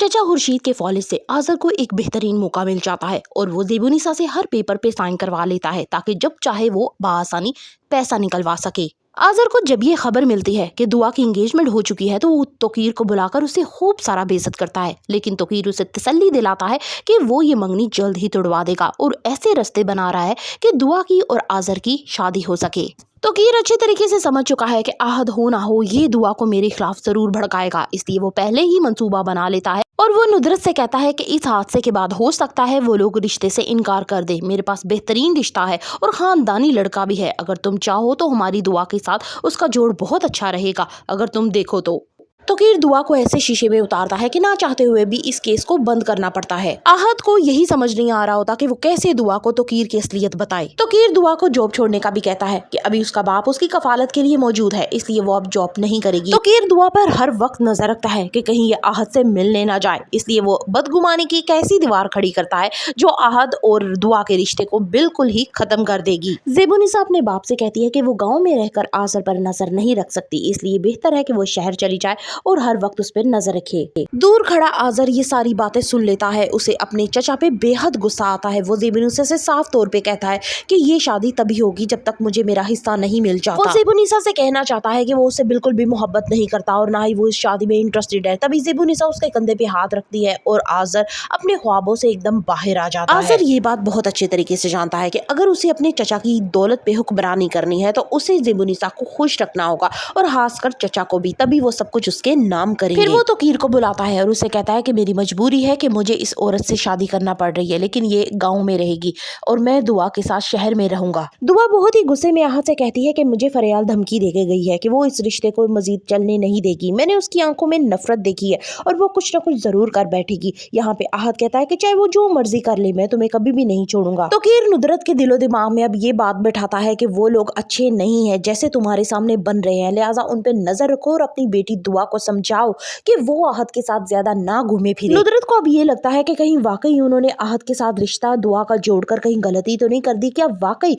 चचा खुर्शीद के फौलिस से आजर को एक बेहतरीन मौका मिल जाता है और वो ज़ेबुनिसा से हर पेपर पे साइन करवा लेता है ताकि जब चाहे वो बआसानी पैसा निकलवा सके। आजर को जब ये खबर मिलती है कि दुआ की एंगेजमेंट हो चुकी है तो वो तोकीर को बुलाकर उसे खूब सारा बेइज्जत करता है, लेकिन तोकीर उसे तसल्ली दिलाता है कि वो ये मंगनी जल्द ही तोड़वा देगा और ऐसे रास्ते बना रहा है कि दुआ की और आजर की शादी हो सके। तोकीर अच्छे तरीके से समझ चुका है कि आहद हो ना हो ये दुआ को मेरे खिलाफ जरूर भड़काएगा, इसलिए वो पहले ही मंसूबा बना लेता है और वो नुदरत से कहता है कि इस हादसे के बाद हो सकता है वो लोग रिश्ते से इनकार कर दे। मेरे पास बेहतरीन रिश्ता है और खानदानी लड़का भी है, अगर तुम चाहो तो हमारी दुआ के साथ उसका जोड़ बहुत अच्छा रहेगा, अगर तुम देखो तो। तोकीर दुआ को ऐसे शीशे में उतारता है कि ना चाहते हुए भी इस केस को बंद करना पड़ता है। आहद को यही समझ नहीं आ रहा होता कि वो कैसे दुआ को तोकीर की असलियत बताए। तोकीर दुआ को जॉब छोड़ने का भी कहता है कि अभी उसका बाप उसकी कफालत के लिए मौजूद है, इसलिए वो अब जॉब नहीं करेगी। तोकीर दुआ पर हर वक्त नजर रखता है कि कहीं ये आहद से मिलने ना जाए, इसलिए वो बदगुमानी की एक ऐसी दीवार खड़ी करता है जो आहद और दुआ के रिश्ते को बिल्कुल ही खत्म कर देगी। ज़ेबुनिसा अपने बाप से कहती है कि वो गाँव में रहकर आजर पर नजर नहीं रख सकती, इसलिए बेहतर है कि वो शहर चली जाए और हर वक्त उस पर नजर रखे। दूर खड़ा आजर ये सारी बातें सुन लेता है, उसे अपने चचा पे बेहद गुस्सा आता है। वो ज़ेबुनिसा से साफ तौर पे कहता है कि ये शादी तभी होगी जब तक मुझे मेरा हिस्सा नहीं मिल जाता। वो ज़ेबुनिसा से कहना चाहता है कि वो उससे बिल्कुल भी मोहब्बत नहीं करता और ना ही वो इस शादी में इंटरेस्टेड है। तभी ज़ेबुनिसा उसके कंधे पे हाथ रखती है और आजर अपने ख्वाबों से एकदम बाहर आ जाता है। आजर ये बात बहुत अच्छे तरीके से जानता है कि अगर उसे अपने चचा की दौलत पे हुक्मरानी करनी है तो उसे ज़ेबुनिसा को खुश रखना होगा और खासकर चचा को भी, तभी वो सब कुछ उसके नाम करेंगे। फिर वो तोकीर को बुलाता है और उसे कहता है कि मेरी मजबूरी है कि मुझे इस औरत से शादी करना पड़ रही है, लेकिन ये गांव में रहेगी और मैं दुआ के साथ शहर में रहूंगा। दुआ बहुत ही गुस्से में आहद से कहती है कि मुझे फरियाल धमकी दे के गई है कि वो इस रिश्ते को मजीद चलने नहीं देगी। मैंने उसकी आंखों में नफरत देखी है और वो कुछ ना कुछ जरूर कर बैठेगी। यहाँ पे आहद कहता है कि चाहे वो जो मर्जी कर ले, मैं तुम्हें कभी भी नहीं छोड़ूंगा। तोकीर नुदरत के दिलो दिमाग में अब ये बात बैठाता है कि वो लोग अच्छे नहीं है जैसे तुम्हारे सामने बन रहे हैं, लिहाजा उन पे नजर रखो और अपनी बेटी दुआ को समझाओ कि वो आहद के साथ ज्यादा ना घूमे फिरे। नुदरत को अब ये लगता है कि कहीं वाकई उन्होंने आहद के साथ रिश्ता दुआ का जोड़कर कहीं गलती तो नहीं कर दी। क्या वाकई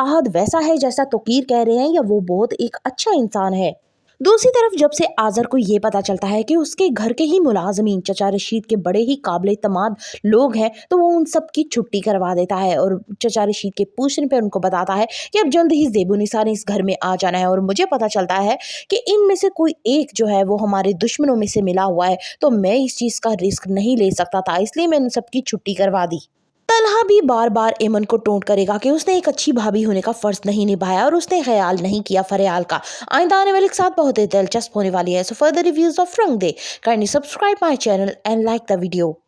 आहद वैसा है जैसा तोकीर कह रहे हैं या वो बहुत एक अच्छा इंसान है? दूसरी तरफ जब से आजर को ये पता चलता है कि उसके घर के ही मुलाजमीन चचा रशीद के बड़े ही काबिल तमाद लोग हैं, तो वो उन सब की छुट्टी करवा देता है और चचा रशीद के पूछने पे उनको बताता है कि अब जल्द ही ज़ेबुनिसा ने इस घर में आ जाना है और मुझे पता चलता है कि इनमें से कोई एक जो है वो हमारे दुश्मनों में से मिला हुआ है, तो मैं इस चीज़ का रिस्क नहीं ले सकता था, इसलिए मैंने उन सबकी छुट्टी करवा दी। तलहा भी बार बार एमन को टोंट करेगा कि उसने एक अच्छी भाभी होने का फर्ज नहीं निभाया और उसने ख्याल नहीं किया फरियाल का। आइंदा आने वाले के साथ बहुत ही दिलचस्प होने वाली है। So further reviews of Rang De, kindly subscribe my channel and like the video.